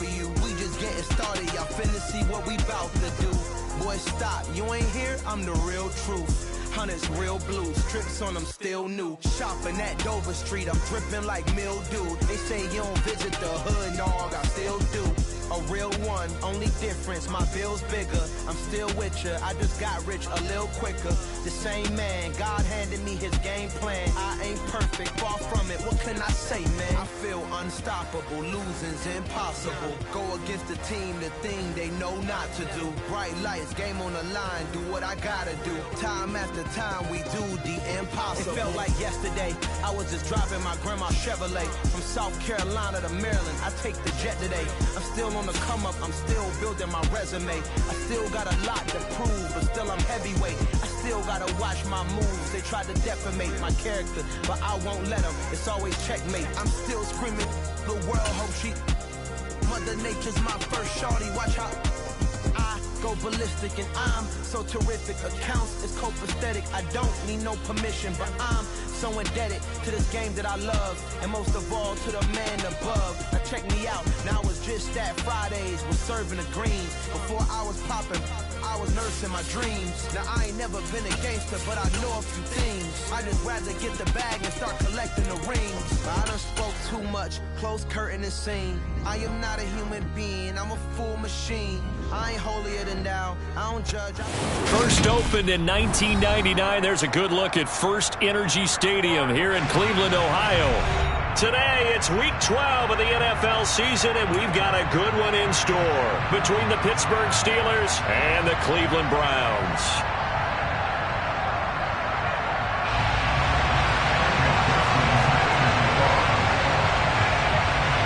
W. We just getting started, y'all finna see what we bout to do. Boy, stop, you ain't here, I'm the real truth. Hunters, real blues, trips on them still new. Shopping at Dover Street, I'm dripping like mildew. They say you don't visit the hood, dog, I still do. A real one, only difference, my bill's bigger. I'm still with ya, I just got rich a little quicker. The same man, God handed me his game plan. I ain't perfect, far from it, what can I say, man? I feel unstoppable, losing's impossible. Go against the team, the thing they know not to do. Bright lights, game on the line, do what I gotta do. Time after time, we do the impossible. It felt like yesterday, I was just driving my grandma's Chevrolet. From South Carolina to Maryland, I take the jet today. I'm still on the come up, I'm still building my resume. I still got a lot to prove, but still I'm heavyweight. I still gotta watch my moves. They tried to defamate my character, but I won't let them. It's always checkmate. I'm still screaming, the world hope she. Mother Nature's my first shorty, watch how I go ballistic, and I'm so terrific. Accounts is copacetic, I don't need no permission, but I'm so indebted to this game that I love, and most of all to the man above. Now check me out, now it's just that Fridays was serving the greens. Before I was popping, I was nursing my dreams. Now I ain't never been a gangster, but I know a few things. I just rather get the bag and start collecting the rings. I done spoke too much, close curtain and scene. I am not a human being, I'm a full machine. I ain't holier than thou, I don't judge. First opened in 1999, there's a good look at First Energy Stadium here in Cleveland, Ohio. Today, it's Week 12 of the NFL season, and we've got a good one in store between the Pittsburgh Steelers and the Cleveland Browns.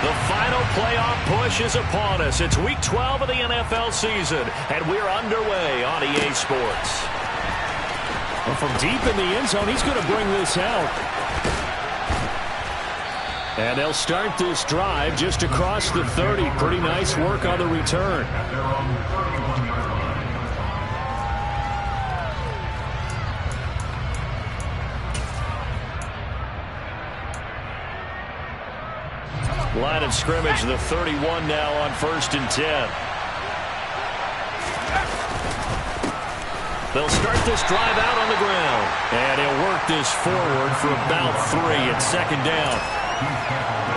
The final playoff push is upon us. It's Week 12 of the NFL season, and we're underway on EA Sports. Well, from deep in the end zone, he's going to bring this out. And they'll start this drive just across the 30. Pretty nice work on the return. Line of scrimmage, the 31 now on 1st and 10. They'll start this drive out on the ground. And he'll work this forward for about 3 at 2nd down.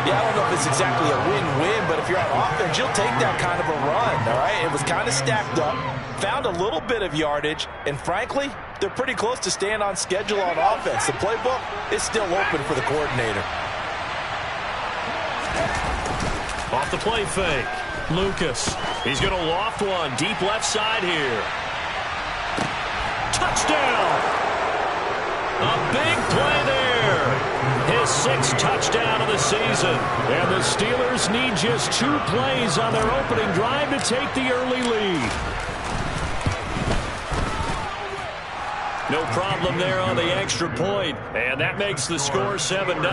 Yeah, I don't know if it's exactly a win-win, but if you're on offense, you'll take that kind of a run, all right? It was kind of stacked up, found a little bit of yardage, and frankly, they're pretty close to staying on schedule on offense. The playbook is still open for the coordinator. Off the play fake. Lucas. He's going to loft one. Deep left side here. Touchdown! A big play there. His 6th touchdown of the season. And the Steelers need just 2 plays on their opening drive to take the early lead. No problem there on the extra point. And that makes the score 7-0.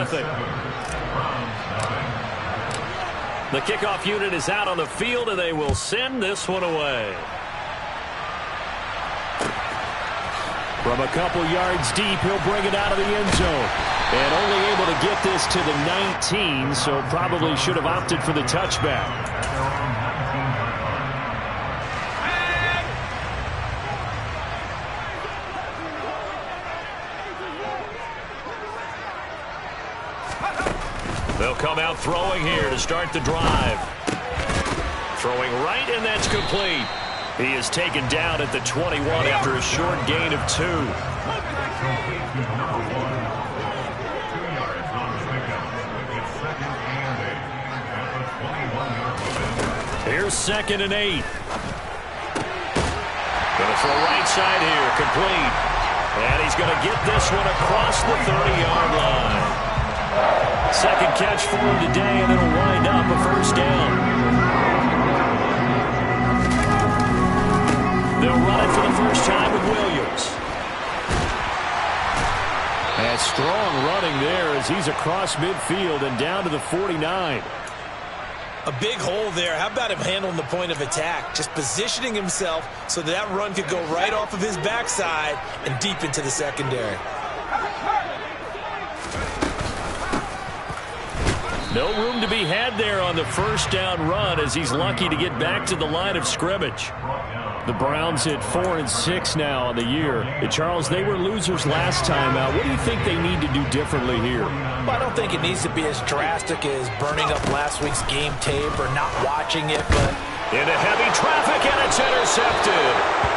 The kickoff unit is out on the field, and they will send this one away. From a couple yards deep, he'll bring it out of the end zone. And only able to get this to the 19, so probably should have opted for the touchback. They'll come out throwing here to start the drive. Throwing right, and that's complete. He is taken down at the 21 after a short gain of 2. Here's 2nd and 8. Gonna throw right side here, complete. And he's gonna get this one across the 30-yard line. 2nd catch for him today, and it'll wind up a 1st down. They'll run it for the first time with Williams. And strong running there as he's across midfield and down to the 49. A big hole there. How about him handling the point of attack? Just positioning himself so that run could go right off of his backside and deep into the secondary. No room to be had there on the first down run as he's lucky to get back to the line of scrimmage. The Browns at 4-6 now on the year. Charles, they were losers last time out. What do you think they need to do differently here? Well, I don't think it needs to be as drastic as burning up last week's game tape or not watching it, but into heavy traffic, and it's intercepted.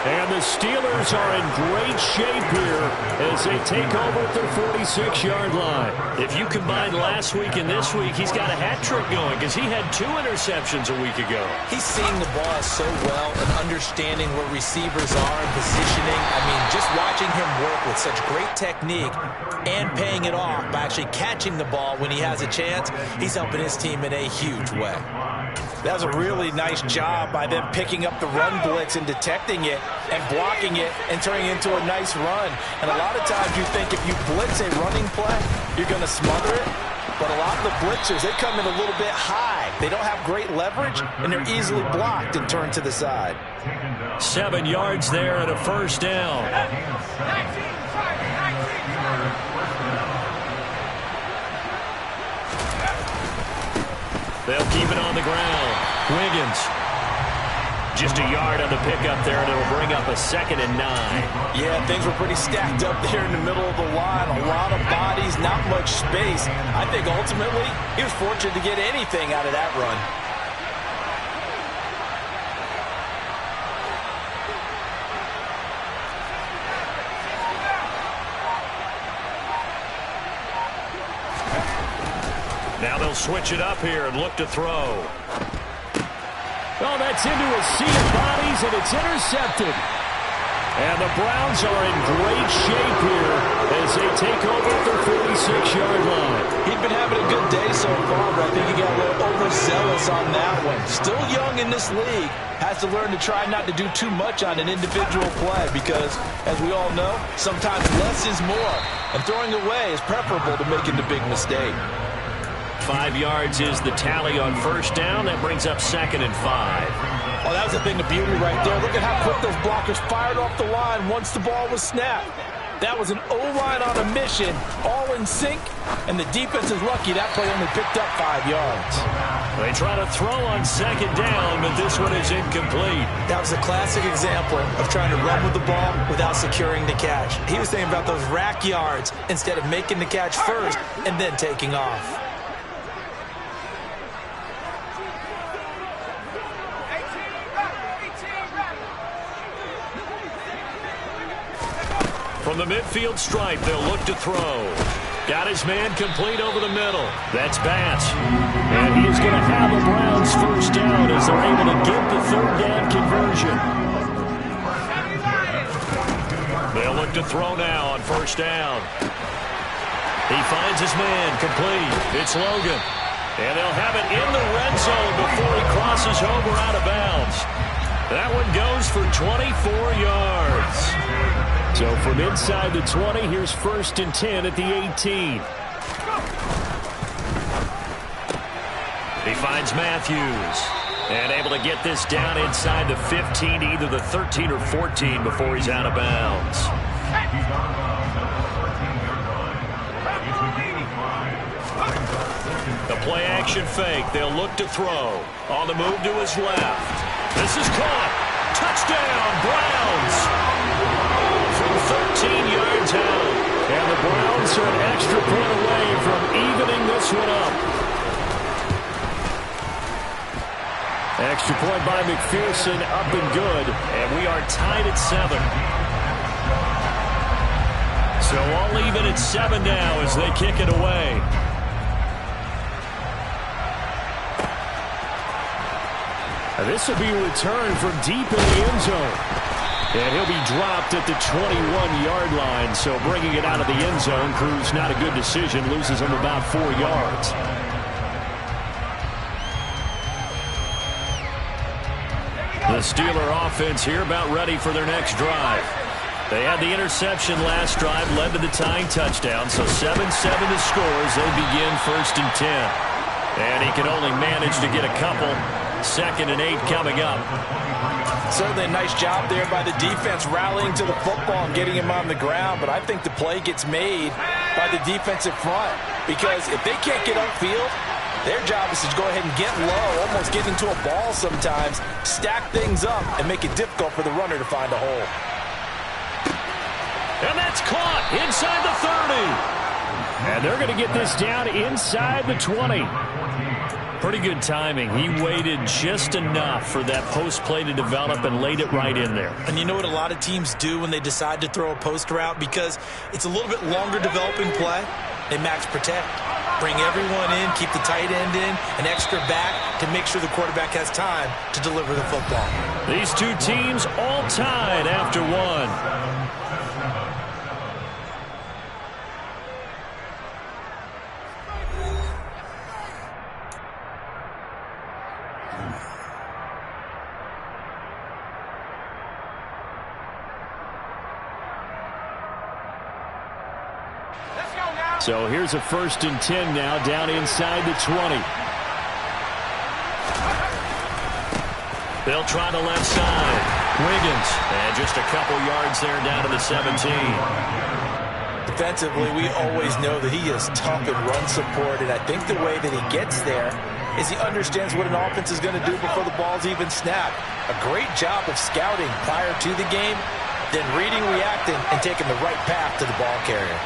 And the Steelers are in great shape here as they take over at their 46-yard line. If you combine last week and this week, he's got a hat trick going because he had 2 interceptions a week ago. He's seeing the ball so well and understanding where receivers are and positioning. I mean, just watching him work with such great technique and paying it off by actually catching the ball when he has a chance, he's helping his team in a huge way. That was a really nice job by them picking up the run blitz and detecting it and blocking it and turning it into a nice run. And a lot of times you think if you blitz a running play, you're going to smother it. But a lot of the blitzers, they come in a little bit high. They don't have great leverage, and they're easily blocked and turned to the side. 7 yards there and a first down. They'll keep it on the ground. Wiggins. Just a yard on the pickup there, and it'll bring up a 2nd and 9. Yeah, things were pretty stacked up there in the middle of the line. A lot of bodies, not much space. I think ultimately he was fortunate to get anything out of that run. Now they'll switch it up here and look to throw. Oh, that's into a sea of bodies, and it's intercepted. And the Browns are in great shape here as they take over at their 46-yard line. He'd been having a good day so far, but I think he got a little overzealous on that one. Still young in this league. Has to learn to try not to do too much on an individual play because, as we all know, sometimes less is more. And throwing away is preferable to making the big mistake. 5 yards is the tally on first down. That brings up 2nd and 5. Oh, that was a thing of beauty right there. Look at how quick those blockers fired off the line once the ball was snapped. That was an O-line on a mission, all in sync, and the defense is lucky that play only picked up 5 yards. They try to throw on 2nd down, but this one is incomplete. That was a classic example of trying to run with the ball without securing the catch. He was thinking about those rack yards instead of making the catch first and then taking off. From the midfield stripe, they'll look to throw. Got his man complete over the middle. That's Bass. And he is going to have the Browns first down as they're able to get the 3rd down conversion. They'll look to throw now on first down. He finds his man complete. It's Logan. And they'll have it in the red zone before he crosses over out of bounds. That one goes for 24 yards. So from inside the 20, here's 1st and 10 at the 18. He finds Matthews. And able to get this down inside the 15, either the 13 or 14 before he's out of bounds. The play action fake. They'll look to throw. On the move to his left. This is caught. Touchdown, Browns. From 13 yards out. And the Browns are an extra point away from evening this one up. Extra point by McPherson, up and good. And we are tied at 7. So all even at 7 now as they kick it away. This will be returned from deep in the end zone. And he'll be dropped at the 21-yard line. So bringing it out of the end zone proves not a good decision. Loses him about 4 yards. The Steeler offense here about ready for their next drive. They had the interception last drive, led to the tying touchdown. So 7-7 the scores. They begin 1st and 10. And he can only manage to get a couple 2nd and 8 coming up. Certainly a nice job there by the defense rallying to the football and getting him on the ground, but I think the play gets made by the defensive front because if they can't get upfield, their job is to go ahead and get low, almost get into a ball sometimes, stack things up, and make it difficult for the runner to find a hole. And that's caught inside the 30. And they're going to get this down inside the 20. Pretty good timing. He waited just enough for that post play to develop and laid it right in there. And you know what a lot of teams do when they decide to throw a post route? Because it's a little bit longer developing play, they max protect. Bring everyone in, keep the tight end in, an extra back to make sure the quarterback has time to deliver the football. These two teams all tied after one. So here's a 1st and 10 now, down inside the 20. They'll try the left side. Wiggins, and just a couple yards there down to the 17. Defensively, we always know that he is tough in run support, and I think the way that he gets there is he understands what an offense is going to do before the ball's even snapped. A great job of scouting prior to the game, then reading, reacting, and taking the right path to the ball carrier.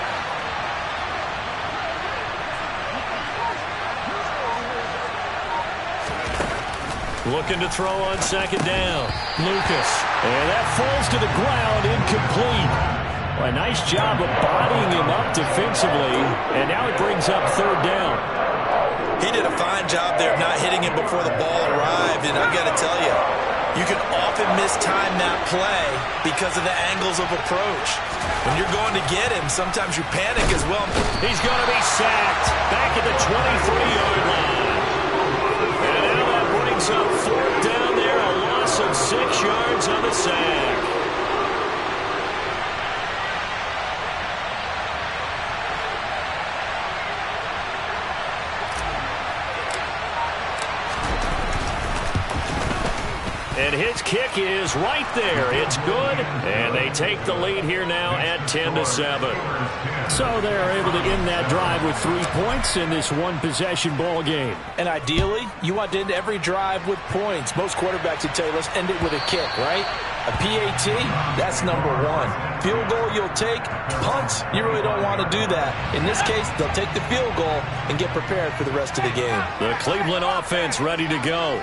Looking to throw on 2nd down. Lucas. And that falls to the ground, incomplete. Well, a nice job of bodying him up defensively, and now it brings up 3rd down. He did a fine job there of not hitting him before the ball arrived, and I've got to tell you, you can often mistime that play because of the angles of approach. When you're going to get him, sometimes you panic as well. He's going to be sacked back at the 23-yard line. And now that brings up 4th down there, a loss of 6 yards on the sack. And his kick is right there. It's good, and they take the lead here now at 10-7. So they're able to end that drive with 3 points in this one-possession ball game. And ideally, you want to end every drive with points. Most quarterbacks would tell you, let's end it with a kick, right? A PAT, that's number 1. Field goal you'll take. Punts, you really don't want to do that. In this case, they'll take the field goal and get prepared for the rest of the game. The Cleveland offense ready to go.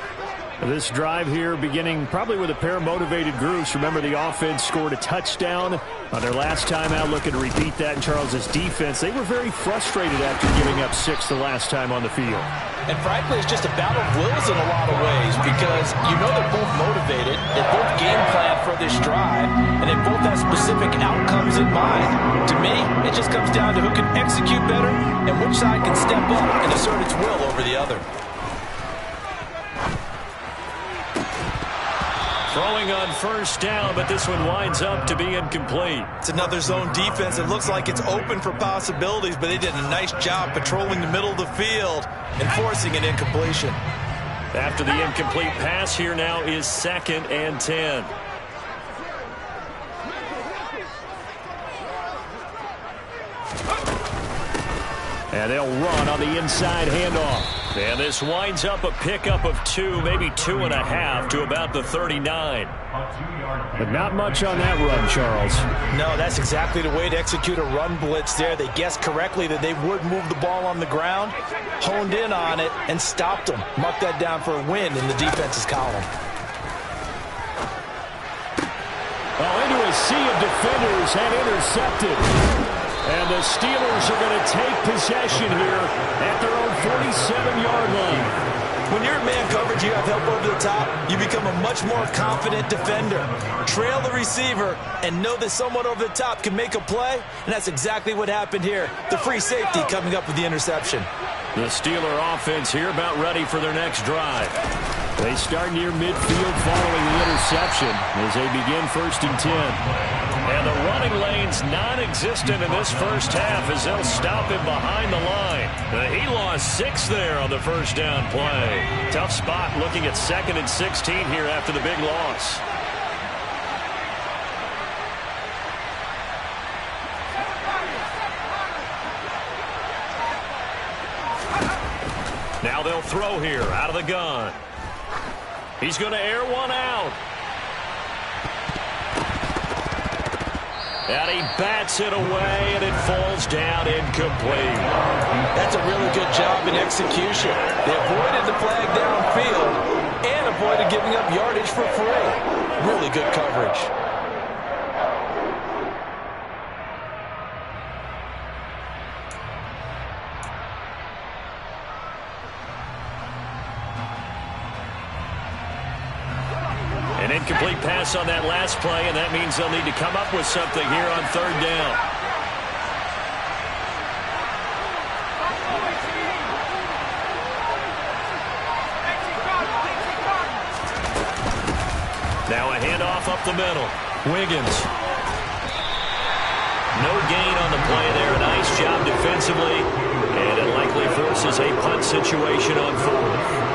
This drive here beginning probably with a pair of motivated groups. Remember, the offense scored a touchdown on their last time out, looking to repeat that in Charles's defense. They were very frustrated after giving up 6 the last time on the field. And frankly, it's just a battle of wills in a lot of ways because you know they're both motivated, they both game plan for this drive, and they both have specific outcomes in mind. To me, it just comes down to who can execute better and which side can step up and assert its will over the other. Throwing on 1st down, but this one winds up to be incomplete. It's another zone defense. It looks like it's open for possibilities, but they did a nice job patrolling the middle of the field and forcing an incompletion. After the incomplete pass, here now is 2nd and 10. And they'll run on the inside handoff. And this winds up a pickup of 2, maybe 2.5 to about the 39. But not much on that run, Charles. No, that's exactly the way to execute a run blitz there. They guessed correctly that they would move the ball on the ground, honed in on it, and stopped them. Mark that down for a win in the defense's column. Well, into a sea of defenders and intercepted. And the Steelers are going to take possession here at their own 47-yard line. When you're in man coverage, you have help over the top, you become a much more confident defender. Trail the receiver and know that someone over the top can make a play, and that's exactly what happened here. The free safety coming up with the interception. The Steeler offense here about ready for their next drive. They start near midfield following the interception as they begin 1st and 10. And the running lane's non-existent in this first half as they'll stop him behind the line. He lost 6 there on the first down play. Tough spot looking at 2nd and 16 here after the big loss. Now they'll throw here out of the gun. He's going to air one out. And he bats it away, and it falls down incomplete. That's a really good job in execution. They avoided the flag downfield and avoided giving up yardage for free. Really good coverage. An incomplete pass on that last play, and that means they'll need to come up with something here on 3rd down. Now a handoff up the middle. Wiggins. No gain on the play there. A nice job defensively, and it likely forces a punt situation on 4th.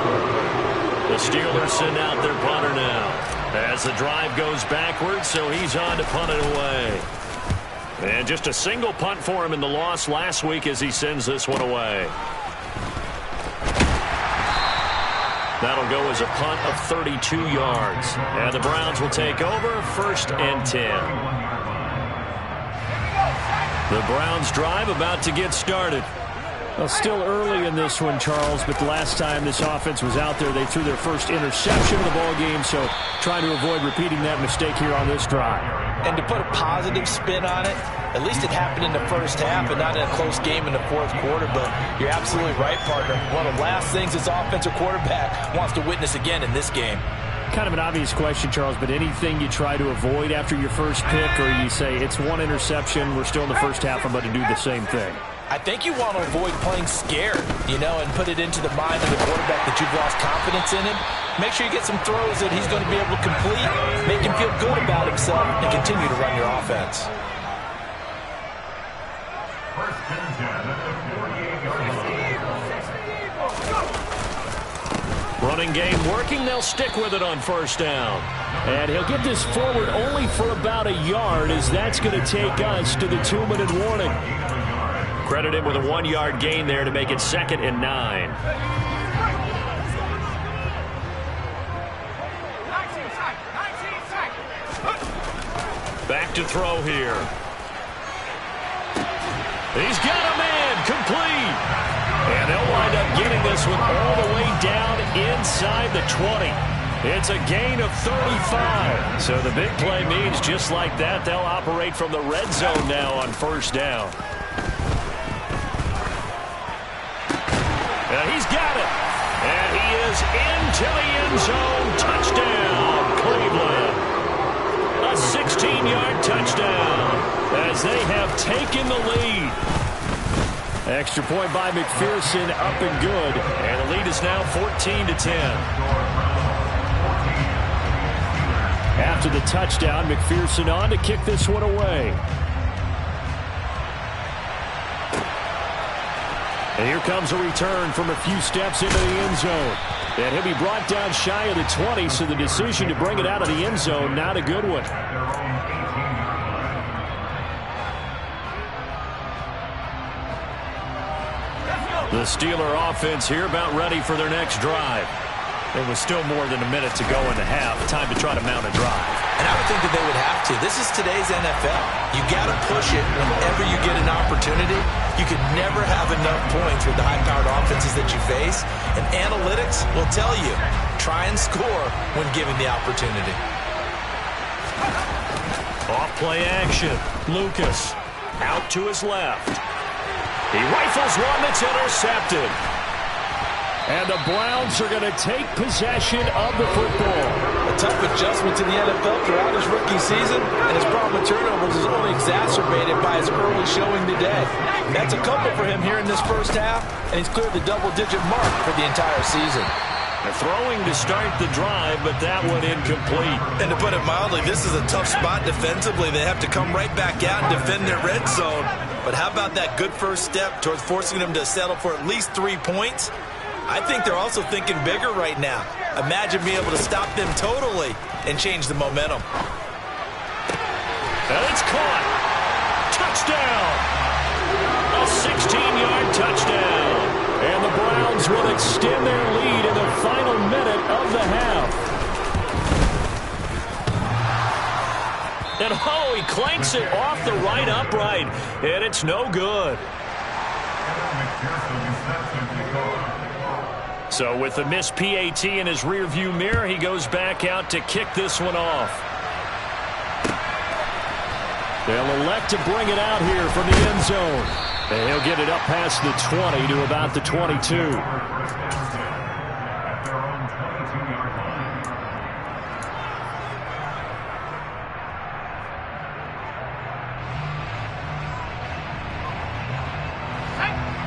The Steelers send out their punter now as the drive goes backwards, so he's on to punt it away. And just a single punt for him in the loss last week as he sends this one away. That'll go as a punt of 32 yards. And the Browns will take over 1st and 10. The Browns drive about to get started. Well, still early in this one, Charles, but the last time this offense was out there, they threw their first interception of the ball game, so trying to avoid repeating that mistake here on this drive. And to put a positive spin on it, at least it happened in the first half and not in a close game in the 4th quarter, but you're absolutely right, partner. One of the last things this offensive quarterback wants to witness again in this game. Kind of an obvious question, Charles, but anything you try to avoid after your first pick, or you say it's one interception, we're still in the first half, I'm going to do the same thing? I think you want to avoid playing scared, and put it into the mind of the quarterback that you've lost confidence in him. Make sure you get some throws that he's going to be able to complete, make him feel good about himself, and continue to run your offense. Running game working. They'll stick with it on 1st down. And he'll get this forward only for about a yard, as that's going to take us to the 2-minute warning. Credit him with a 1-yard gain there to make it 2nd and 9. Back to throw here. He's got a man complete. And they'll wind up getting this one all the way down inside the 20. It's a gain of 35. So the big play means just like that, they'll operate from the red zone now on 1st down. He's got it. And he is into the end zone. Touchdown, Cleveland. A 16-yard touchdown as they have taken the lead. Extra point by McPherson, up and good. And the lead is now 14-10. After the touchdown, McPherson on to kick this one away. And here comes a return from a few steps into the end zone. And he'll be brought down shy of the 20, so the decision to bring it out of the end zone, not a good one. The Steeler offense here about ready for their next drive. There was still more than a minute to go in the half. Time to try to mount a drive. And I would think that they would have to. This is today's NFL. You got to push it whenever you get an opportunity. You can never have enough points with the high-powered offenses that you face. And analytics will tell you, try and score when given the opportunity. Off-play action. Lucas out to his left. He rifles one that's intercepted. And the Browns are going to take possession of the football. A tough adjustment to the NFL throughout his rookie season, and his problem with turnovers is only exacerbated by his early showing today. That's a couple for him here in this first half, and he's cleared the double-digit mark for the entire season. They're throwing to start the drive, but that one incomplete. And to put it mildly, this is a tough spot defensively. They have to come right back out and defend their red zone. But how about that good first step towards forcing them to settle for at least 3 points? I think they're also thinking bigger right now. Imagine being able to stop them totally and change the momentum. And it's caught. Touchdown. A 16-yard touchdown. And the Browns will extend their lead in the final minute of the half. And oh, he clanks it off the right upright. And it's no good. So with the missed PAT in his rearview mirror, he goes back out to kick this one off. They'll elect to bring it out here from the end zone. And he'll get it up past the 20 to about the 22.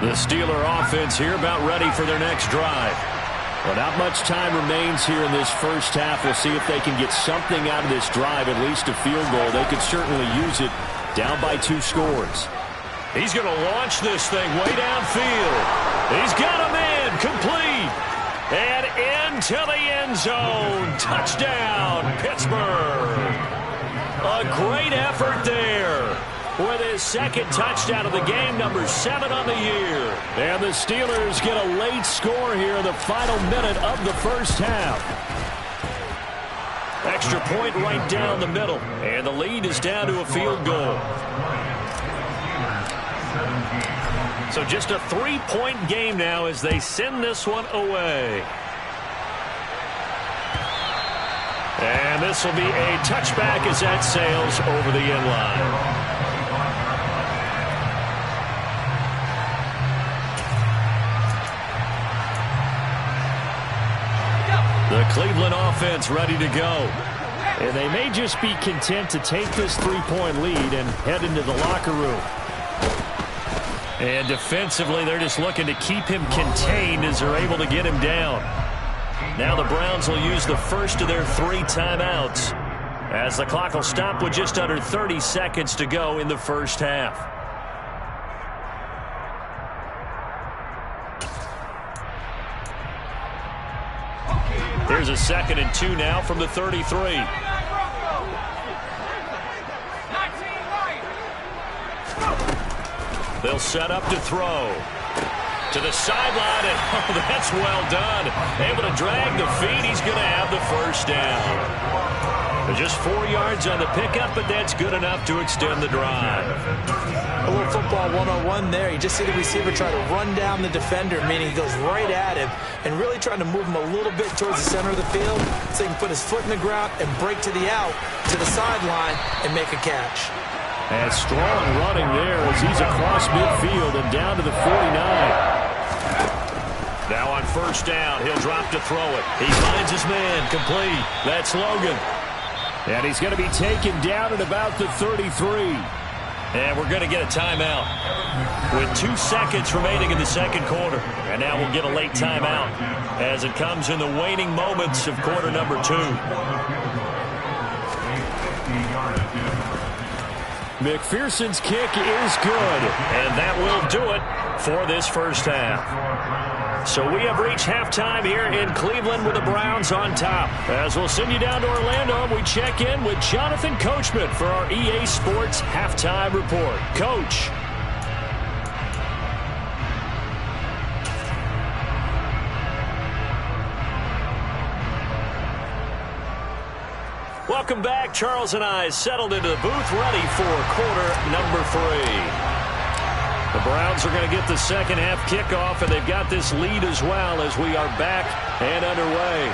The Steeler offense here about ready for their next drive. Well, not much time remains here in this first half. We'll see if they can get something out of this drive, at least a field goal. They could certainly use it down by 2 scores. He's going to launch this thing way downfield. He's got him in, complete. And into the end zone. Touchdown, Pittsburgh. A great effort there. With his second touchdown of the game, number 7 on the year. And the Steelers get a late score here in the final minute of the first half. Extra point right down the middle. And the lead is down to a field goal. So just a 3-point game now as they send this one away. And this will be a touchback as that sails over the end line. The Cleveland offense ready to go. And they may just be content to take this 3-point lead and head into the locker room. And defensively, they're just looking to keep him contained as they're able to get him down. Now the Browns will use the first of their 3 timeouts as the clock will stop with just under 30 seconds to go in the first half. Here's a 2nd and 2 now from the 33. They'll set up to throw. To the sideline, and oh, that's well done. Able to drag the feet. He's going to have the first down. Just 4 yards on the pickup, but that's good enough to extend the drive. A little football 101 there. You just see the receiver try to run down the defender, meaning he goes right at him and really trying to move him a little bit towards the center of the field so he can put his foot in the ground and break to the out, to the sideline, and make a catch. And strong running there as he's across midfield and down to the 49. Now on first down, he'll drop to throw it. He finds his man, complete. That's Logan. And he's going to be taken down at about the 33. And we're going to get a timeout with 2 seconds remaining in the second quarter. And now we'll get a late timeout as it comes in the waning moments of quarter number 2. McPherson's kick is good. And that will do it for this first half. So we have reached halftime here in Cleveland with the Browns on top. As we'll send you down to Orlando, we check in with Jonathan Coachman for our EA Sports Halftime Report. Coach. Welcome back. Charles and I settled into the booth ready for quarter number 3. The Browns are going to get the second half kickoff, and they've got this lead as well as we are back and underway.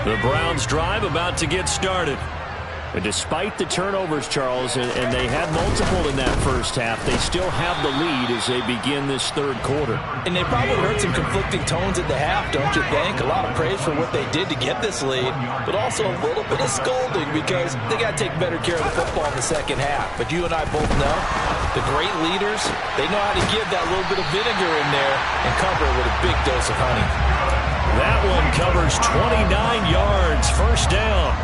The Browns drive about to get started. And despite the turnovers, Charles, and they had multiple in that first half, they still have the lead as they begin this third quarter. And they probably heard some conflicting tones at the half, don't you think? A lot of praise for what they did to get this lead, but also a little bit of scolding because they got to take better care of the football in the second half. But you and I both know the great leaders, they know how to give that little bit of vinegar in there and cover it with a big dose of honey. That one covers 29 yards, first down.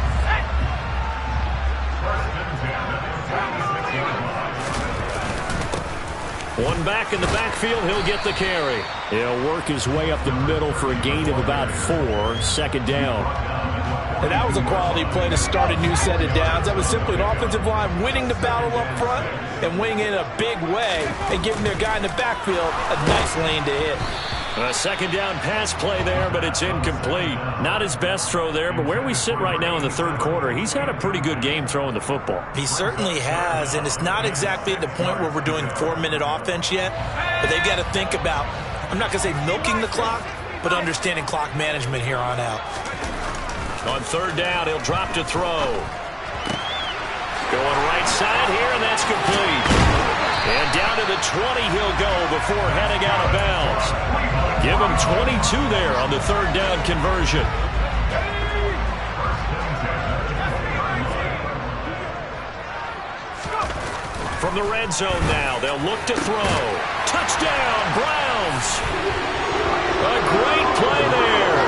One back in the backfield, he'll get the carry. He'll work his way up the middle for a gain of about 4, second down. And that was a quality play to start a new set of downs. That was simply an offensive line winning the battle up front and winning it in a big way and giving their guy in the backfield a nice lane to hit. A second down pass play there, but it's incomplete. Not his best throw there, but where we sit right now in the third quarter, he's had a pretty good game throwing the football. He certainly has, and it's not exactly at the point where we're doing 4-minute offense yet, but they've got to think about, I'm not going to say milking the clock, but understanding clock management here on out. On third down, he'll drop to throw. Going right side here, and that's complete. And down to the 20 he'll go before heading out of bounds. Give him 22 there on the third down conversion. From the red zone now, they'll look to throw. Touchdown, Browns! A great play there.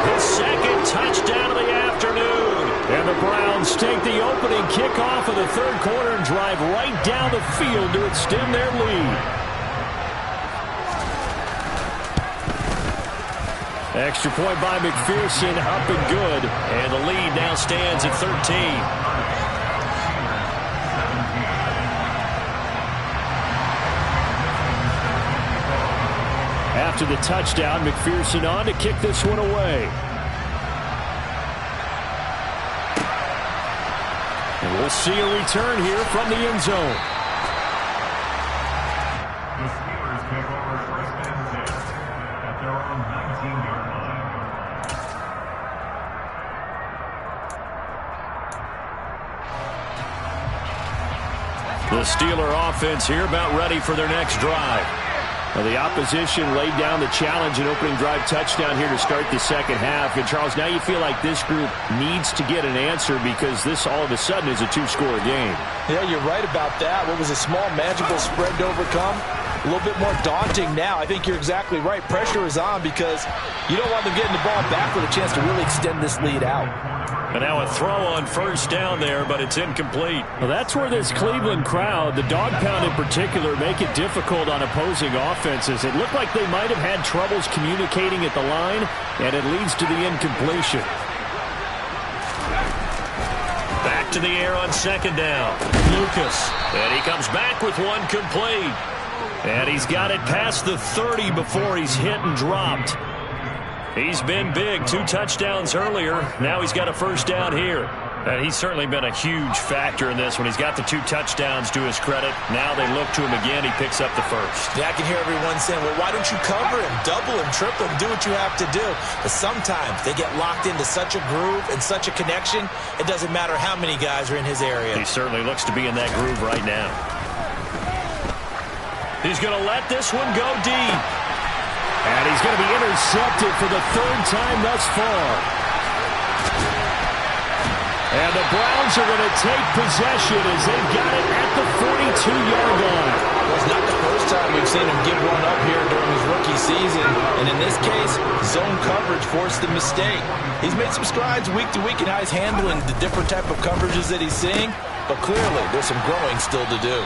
The second touchdown of the afternoon. And the Browns take the opening kickoff of the third quarter and drive right down the field to extend their lead. Extra point by McPherson, up and good. And the lead now stands at 13. After the touchdown, McPherson on to kick this one away. And we'll see a return here from the end zone. The Steelers take over first and 10 at their own 19-yard line. The Steeler offense here about ready for their next drive. Well, the opposition laid down the challenge and opening drive touchdown here to start the second half. And, Charles, now you feel like this group needs to get an answer because this all of a sudden is a two-score game. Yeah, you're right about that. What was a small, manageable spread to overcome? A little bit more daunting now. I think you're exactly right. Pressure is on because you don't want them getting the ball back with a chance to really extend this lead out. And now a throw on first down there, but it's incomplete. Well, that's where this Cleveland crowd, the dog pound in particular, make it difficult on opposing offenses. It looked like they might have had troubles communicating at the line, and it leads to the incompletion. Back to the air on second down. Lucas. And he comes back with one complete. And he's got it past the 30 before he's hit and dropped. He's been big. 2 touchdowns earlier. Now he's got a first down here. And he's certainly been a huge factor in this when he's got the 2 touchdowns to his credit. Now they look to him again. He picks up the first. Yeah, I can hear everyone saying, well, why don't you cover him, double him, triple him, do what you have to do. But sometimes they get locked into such a groove and such a connection, it doesn't matter how many guys are in his area. He certainly looks to be in that groove right now. He's going to let this one go deep. And he's going to be intercepted for the 3rd time thus far. And the Browns are going to take possession as they've got it at the 42-yard line. Well, it's not the first time we've seen him give one up here during his rookie season. And in this case, zone coverage forced the mistake. He's made some strides week to week in how he's handling the different type of coverages that he's seeing. But clearly, there's some growing still to do.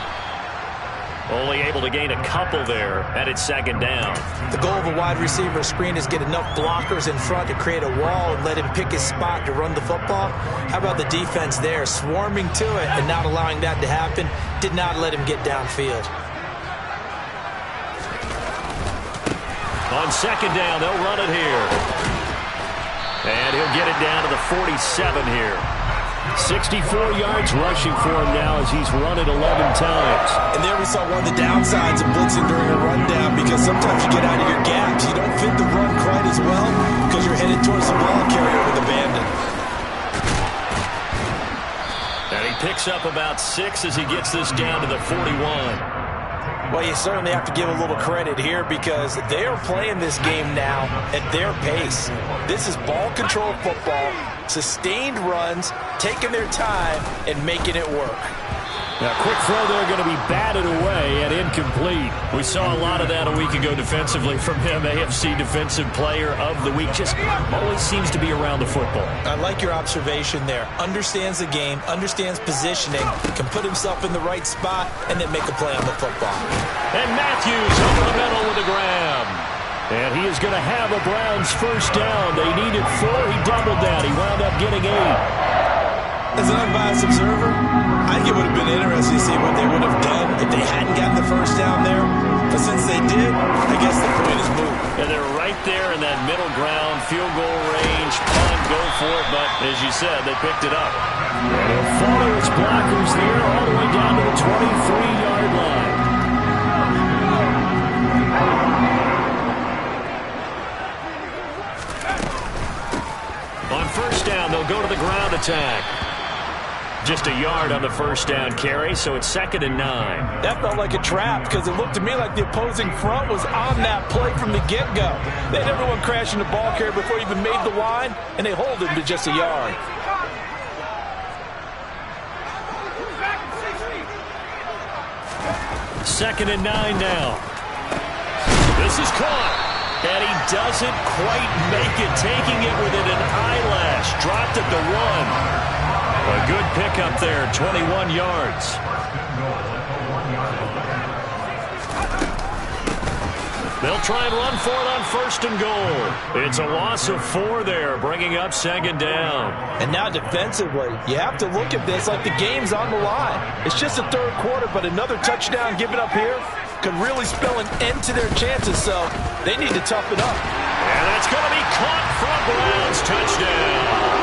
Only able to gain a couple there, and it's second down. The goal of a wide receiver screen is get enough blockers in front to create a wall and let him pick his spot to run the football. How about the defense there, swarming to it and not allowing that to happen? Did not let him get downfield. On second down, they'll run it here. And he'll get it down to the 47 here. 64 yards rushing for him now as he's run it 11 times. And there we saw one of the downsides of blitzing during a rundown because sometimes you get out of your gaps. You don't fit the run quite as well because you're headed towards the ball carrier with abandon. Picks up about 6 as he gets this down to the 41. Well, you certainly have to give a little credit here because they are playing this game now at their pace. This is ball control football, sustained runs, taking their time, and making it work. Now, quick throw there going to be batted away and incomplete. We saw a lot of that a week ago defensively from him. AFC Defensive Player of the Week. Just always seems to be around the football. I like your observation there. Understands the game, understands positioning, can put himself in the right spot, and then make a play on the football. And Matthews over the middle with a grab. And he is going to have a Browns first down. They needed 4. He doubled that. He wound up getting 8. As an unbiased observer, I think it would have been interesting to see what they would have done if they hadn't gotten the first down there. But since they did, I guess the point is moved. And they're right there in that middle ground, field goal range, punt, go for it. But as you said, they picked it up. And he'll follow his blockers there all the way down to the 23-yard line. On first down, they'll go to the ground attack. Just a yard on the first down carry, so it's 2nd and 9. That felt like a trap because it looked to me like the opposing front was on that play from the get-go. They had everyone crashing the ball carrier before he even made the line, and they hold him to just a yard. Second and 9 now. This is caught. And he doesn't quite make it, taking it within an eyelash. Dropped at the 1. A good pickup there, 21 yards. They'll try and run for it on 1st and goal. It's a loss of 4 there, bringing up 2nd down. And now defensively, you have to look at this like the game's on the line. It's just the 3rd quarter, but another touchdown given up here could really spell an end to their chances, so they need to toughen up. And that's going to be caught from Browns. Touchdown.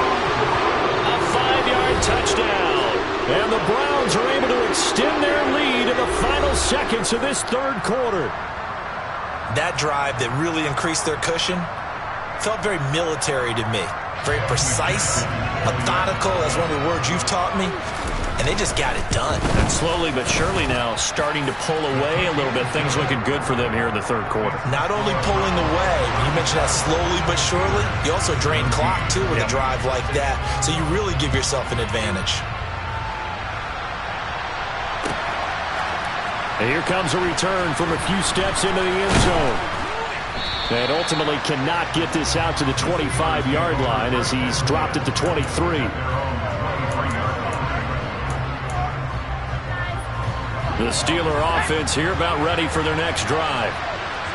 A 5-yard touchdown. And the Browns are able to extend their lead in the final seconds of this 3rd quarter. That drive that really increased their cushion felt very military to me. Very precise, methodical, that's one of the words you've taught me. And they just got it done. And slowly but surely now starting to pull away a little bit. Things looking good for them here in the 3rd quarter. Not only pulling away, you mentioned that slowly but surely, you also drain clock too with a drive like that. So you really give yourself an advantage. And here comes a return from a few steps into the end zone. And ultimately cannot get this out to the 25-yard line as he's dropped it to 23. The Steeler offense here about ready for their next drive.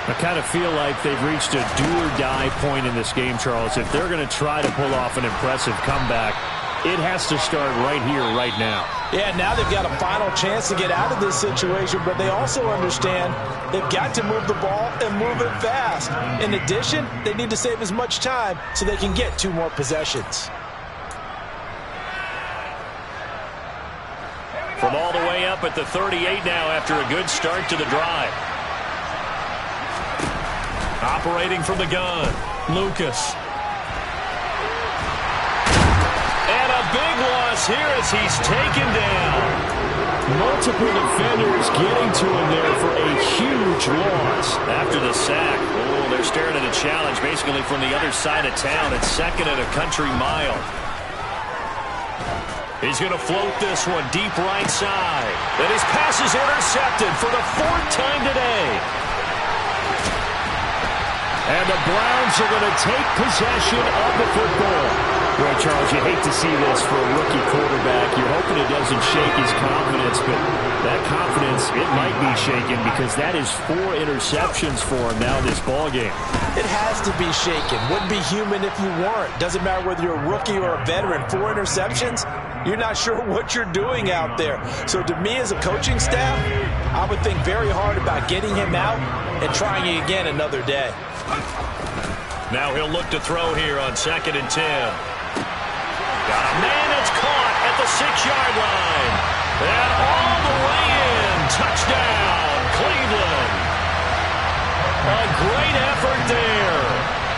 I kind of feel like they've reached a do-or-die point in this game, Charles. If they're going to try to pull off an impressive comeback, it has to start right here, right now. Yeah, now they've got a final chance to get out of this situation, but they also understand they've got to move the ball and move it fast. In addition, they need to save as much time so they can get 2 more possessions. From all the way up at the 38 now after a good start to the drive. Operating from the gun, Lucas. And a big loss here as he's taken down. Multiple defenders getting to him there for a huge loss. After the sack, oh, they're staring at a challenge basically from the other side of town. It's 2nd and a country mile. He's going to float this one deep right side. And his pass is intercepted for the 4th time today. And the Browns are going to take possession of the football. Well, Charles, you hate to see this for a rookie quarterback. You're hoping it doesn't shake his confidence, but that confidence, it might be shaken because that is 4 interceptions for him now in this ballgame. It has to be shaken. Wouldn't be human if you weren't. Doesn't matter whether you're a rookie or a veteran. 4 interceptions, you're not sure what you're doing out there. So to me as a coaching staff, I would think very hard about getting him out and trying it again another day. Now he'll look to throw here on 2nd and 10. Got a man that's caught at the 6-yard line. And all the way in. Touchdown, Cleveland. A great effort there.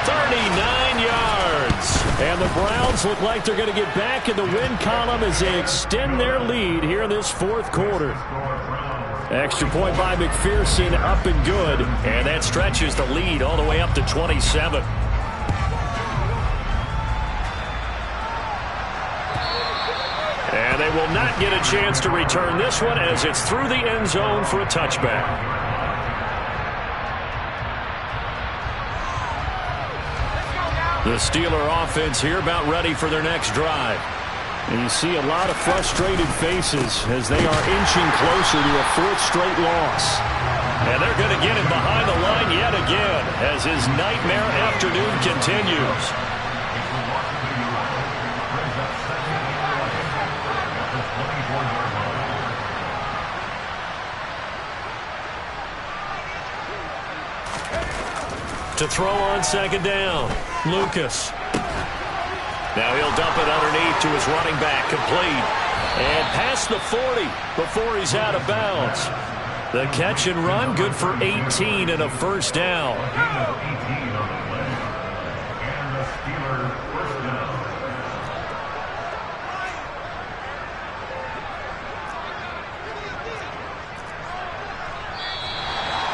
39 yards. And the the Browns look like they're going to get back in the win column as they extend their lead here in this fourth quarter. Extra point by McPherson, up and good. And that stretches the lead all the way up to 27. And they will not get a chance to return this one as it's through the end zone for a touchback. The Steeler offense here about ready for their next drive. And you see a lot of frustrated faces as they are inching closer to a fourth straight loss. And they're going to get him behind the line yet again as his nightmare afternoon continues. To throw on second down, Lucas. Now he'll dump it underneath to his running back, complete. And past the 40 before he's out of bounds. The catch and run, good for 18 and a first down.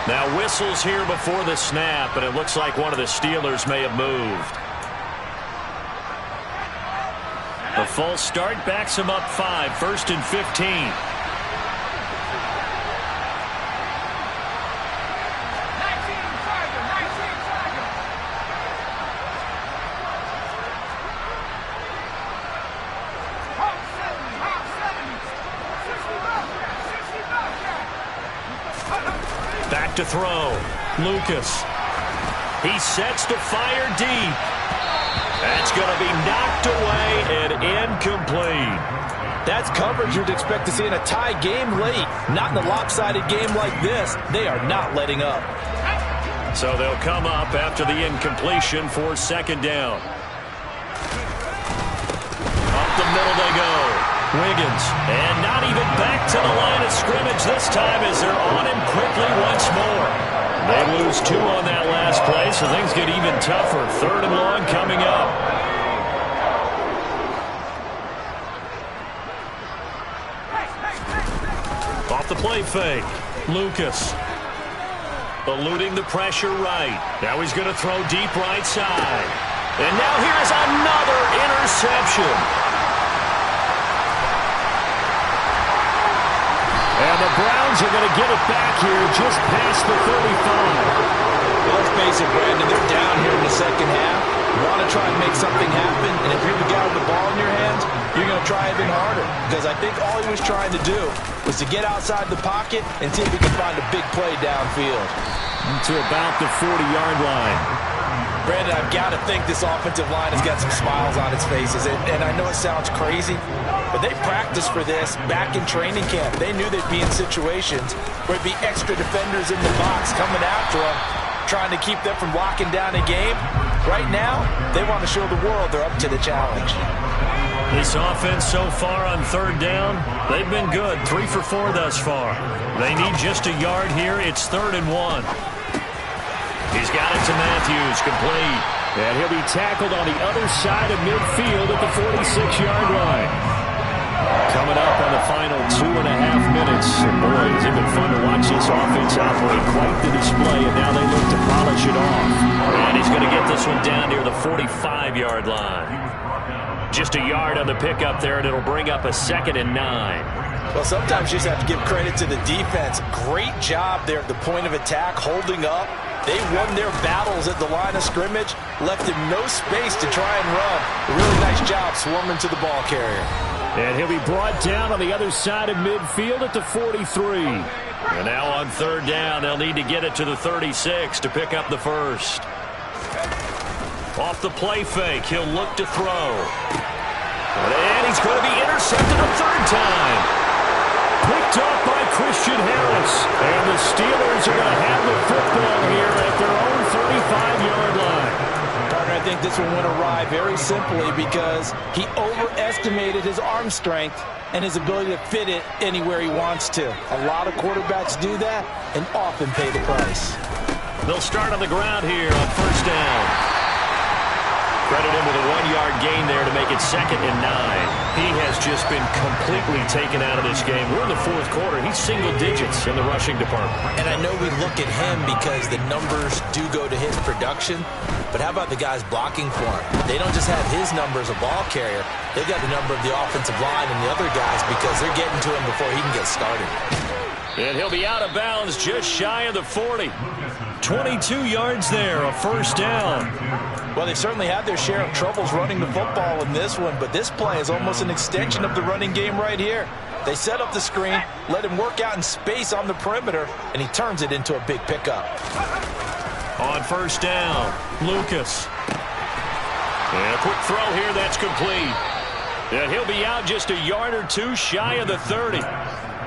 Now whistles here before the snap, and it looks like one of the Steelers may have moved. The false start backs him up 5, first and 15. Back to throw. Lucas. He sets to fire deep. That's going to be knocked away and incomplete. That's coverage you'd expect to see in a tie game late. Not in a lopsided game like this. They are not letting up. So they'll come up after the incompletion for second down. Up the middle they go. Wiggins, and not even back to the line of scrimmage this time as they're on him quickly once more. They lose 2 on that last play, so things get even tougher. Third and long coming up. Off the play fake, Lucas. Eluding the pressure right. Now he's going to throw deep right side. And now here's another interception. And the Browns are going to get it back here just past the 35. Well, let's face it, Brandon, they're down here in the second half. You want to try and make something happen, and if you're the guy with the ball in your hands, you're going to try even harder. Because I think all he was trying to do was to get outside the pocket and see if he could find a big play downfield. To about the 40-yard line. Brandon, I've got to think this offensive line has got some smiles on its faces. And I know it sounds crazy, but they practiced for this back in training camp. They knew they'd be in situations where it'd be extra defenders in the box coming after them, trying to keep them from locking down a game. Right now, they want to show the world they're up to the challenge. This offense so far on third down, they've been good. 3 for 4 thus far. They need just a yard here. It's 3rd and 1. He's got it to Matthews, complete. And he'll be tackled on the other side of midfield at the 46-yard line. Coming up on the final 2.5 minutes. And boy, has it been fun to watch this offense operate. Quite the display, and now they look to polish it off. And he's going to get this one down near the 45-yard line. Just a yard on the pickup there, and it'll bring up a 2nd and 9. Well, sometimes you just have to give credit to the defense. Great job there at the point of attack, holding up. They won their battles at the line of scrimmage, left him no space to try and run. A really nice job swarming to the ball carrier. And he'll be brought down on the other side of midfield at the 43. And now on third down, they'll need to get it to the 36 to pick up the first. Off the play fake, he'll look to throw. And he's going to be intercepted a third time. Picked up by Christian Harris. And the Steelers are going to have the football here at their own 35-yard line. Partner, I think this one went awry very simply because he overestimated his arm strength and his ability to fit it anywhere he wants to. A lot of quarterbacks do that and often pay the price. They'll start on the ground here on first down. Credit him with a 1-yard gain there to make it 2nd and 9. He has just been completely taken out of this game. We're in the 4th quarter. He's single digits in the rushing department. And I know we look at him because the numbers do go to his production, but how about the guys blocking for him? They don't just have his number as a ball carrier. They've got the number of the offensive line and the other guys because they're getting to him before he can get started. And he'll be out of bounds just shy of the 40. 22 yards there, a 1st down. Well, they certainly had their share of troubles running the football in this one, but this play is almost an extension of the running game right here. They set up the screen, let him work out in space on the perimeter, and he turns it into a big pickup. On 1st down, Lucas. And a quick throw here that's complete. And he'll be out just a yard or two shy of the 30.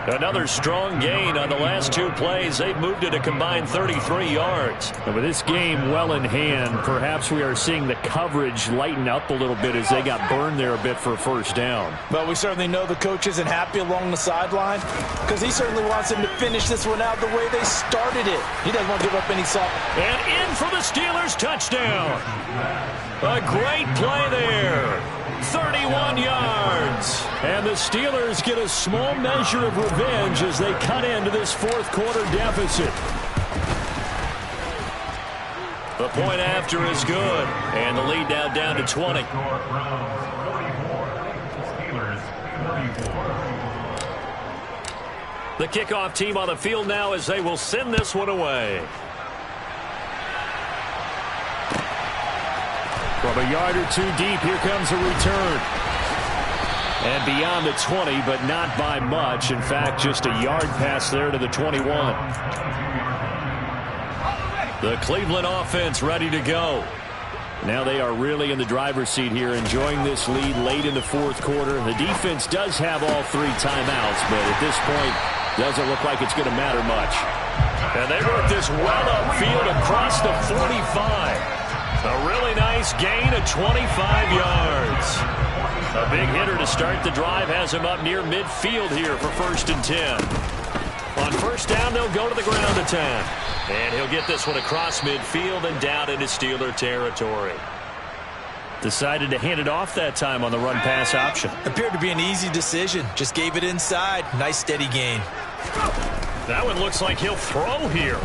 Another strong gain on the last 2 plays. They've moved it a combined 33 yards. And with this game well in hand, perhaps we are seeing the coverage lighten up a little bit as they got burned there a bit for a 1st down. But we certainly know the coach isn't happy along the sideline because he certainly wants them to finish this one out the way they started it. He doesn't want to give up any soft. And in for the Steelers touchdown. A great play there. 31 yards. And the Steelers get a small measure of revenge as they cut into this 4th quarter deficit. The point after is good. And the lead now down to 20. The kickoff team on the field now as they will send this one away. From a yard or 2 deep, here comes a return. And beyond the 20, but not by much. In fact, just a yard pass there to the 21. The Cleveland offense ready to go. Now they are really in the driver's seat here, enjoying this lead late in the 4th quarter. The defense does have all 3 timeouts, but at this point, doesn't look like it's going to matter much. And they work this well upfield across the 45. A really nice gain of 25 yards. A big hitter to start the drive has him up near midfield here for 1st and 10. On 1st down, they'll go to the ground attack. And he'll get this one across midfield and down into Steeler territory. Decided to hand it off that time on the run-pass option. Appeared to be an easy decision. Just gave it inside. Nice steady gain. That one looks like he'll throw here.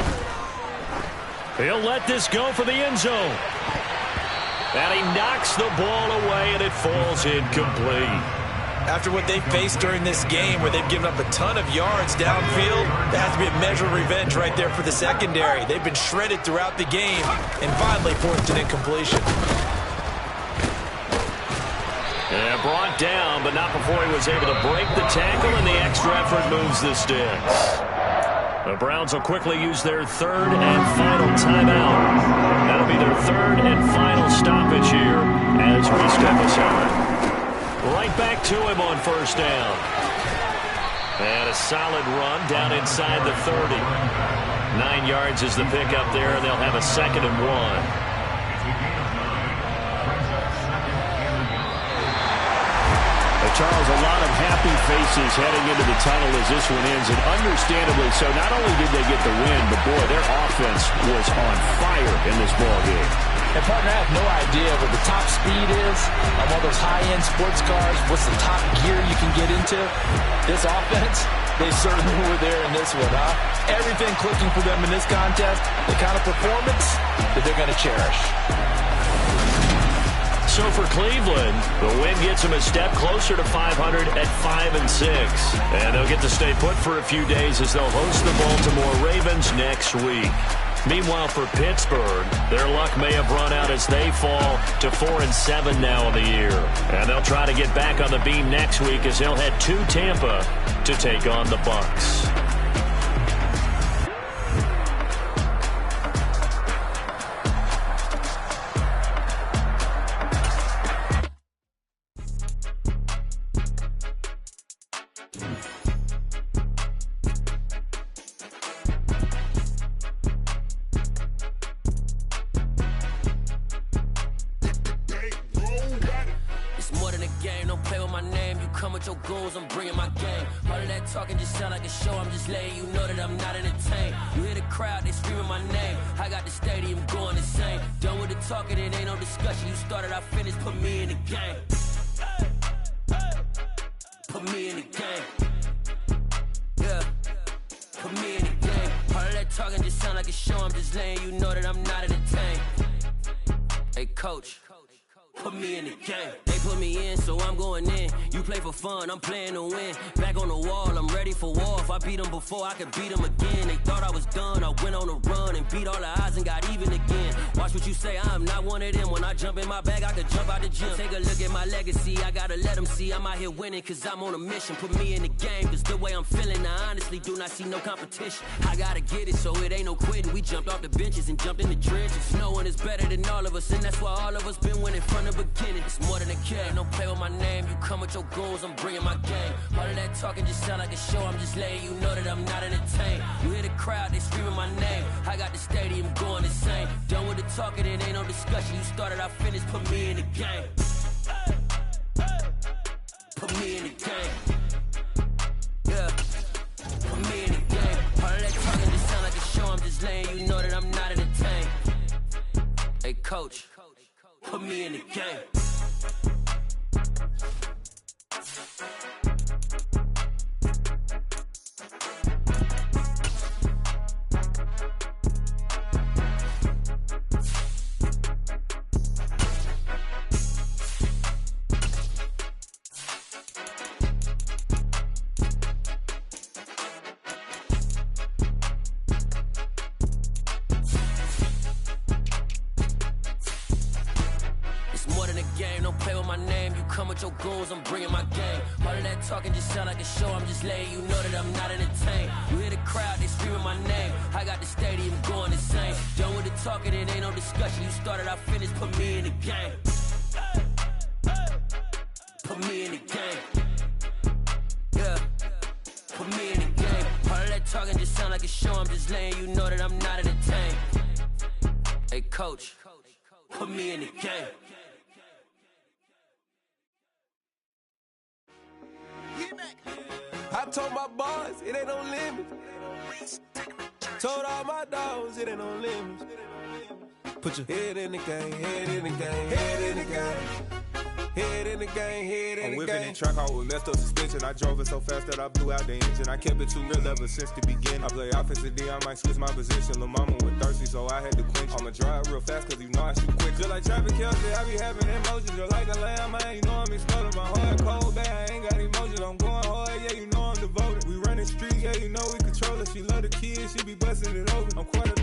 He'll let this go for the end zone. And he knocks the ball away, and it falls incomplete. After what they faced during this game where they've given up a ton of yards downfield, there has to be a measure of revenge right there for the secondary. They've been shredded throughout the game and finally forced an incompletion. And brought down, but not before he was able to break the tackle, and the extra effort moves the sticks. The Browns will quickly use their 3rd and final timeout. That'll be their 3rd and final stoppage here as we step aside. Right back to him on 1st down. And a solid run down inside the 30. 9 yards is the pickup there, and they'll have a 2nd and 1. Charles, a lot of happy faces heading into the tunnel as this one ends, and understandably so. Not only did they get the win, but boy, their offense was on fire in this ball game. And partner, I have no idea what the top speed is on all those high-end sports cars. What's the top gear you can get into? This offense, they certainly were there in this one, huh? Everything clicking for them in this contest, the kind of performance that they're going to cherish. So for Cleveland, the win gets them a step closer to 500 at 5-6. And they'll get to stay put for a few days as they'll host the Baltimore Ravens next week. Meanwhile, for Pittsburgh, their luck may have run out as they fall to 4-7 now in the year. And they'll try to get back on the beam next week as they'll head to Tampa to take on the Bucs. I'm bringing my game. All of that talking just sound like a show. I'm just letting you know that I'm not entertained. You hear the crowd, they screaming my name. I got the stadium going insane. Done with the talking, it ain't no discussion. You started, I finished, put me in the game. Put me in the game. Yeah, put me in the game. All of that talking just sound like a show, I'm just laying. You know that I'm not entertained. Hey, coach, put me in the game. They put me in, so I'm going in. You play for fun, I'm playing to win. Back on the wall, I'm ready for war. If I beat them before, I could beat them again. They thought I was done, I went on a run and beat all the odds and got even again. Watch what you say, I'm not one of them. When I jump in my bag, I could jump out the gym. Take a look at my legacy, I gotta let them see I'm out here winning, cause I'm on a mission. Put me in the game, cause the way I'm feeling, I honestly do not see no competition. I gotta get it, so it ain't no quitting. We jumped off the benches and jumped in the trenches. No one is better than all of us, and that's why all of us been winning from the beginning. It's more than a game, don't play with my name. You come with your goons, I'm bringing my game. All of that talking just sound like a show, I'm just letting you know that I'm not entertained. You hear the crowd, they screaming my name. I got the stadium going insane. Done with the talking, it ain't no discussion. You started, I finished, put me in the game. Put me in the game. Yeah, put me in the game. All of that talking just sound like a show, I'm just letting you know that I'm not entertained. Hey, coach, put me in the game. Your goons, I'm bringing my game. All of that talking just sound like a show, I'm just letting you know that I'm not entertained. You hear the crowd, they screaming my name. I got the stadium going insane. Done with the talking, it ain't no discussion. You started, I finished, put me in the game. Put me in the game. Yeah, put me in the game. All of that talking just sound like a show, I'm just letting you know that I'm not entertained. Hey, coach, put me in the game. I told my boys, it ain't no limits. Told all my dogs, it ain't no limits. Put your head in the game, head in the game, head in the game. Head in the game, head in the game. I'm whipping and track out with messed up suspension. I drove it so fast that I blew out the engine. I kept it too real ever since the beginning. I play offensive D, I might switch my position. Lil' mama was thirsty, so I had to quench. I'ma drive real fast, cause you know I shoot quick. Just like Travis Kelce, I be having emotions. Just like a lamb, man, you know I'm exploding. My heart cold, bad, I ain't got emotions. I'm going hard, yeah, you know I'm devoted. We running street, yeah, you know we control it. She love the kids, she be busting it open. I'm quarter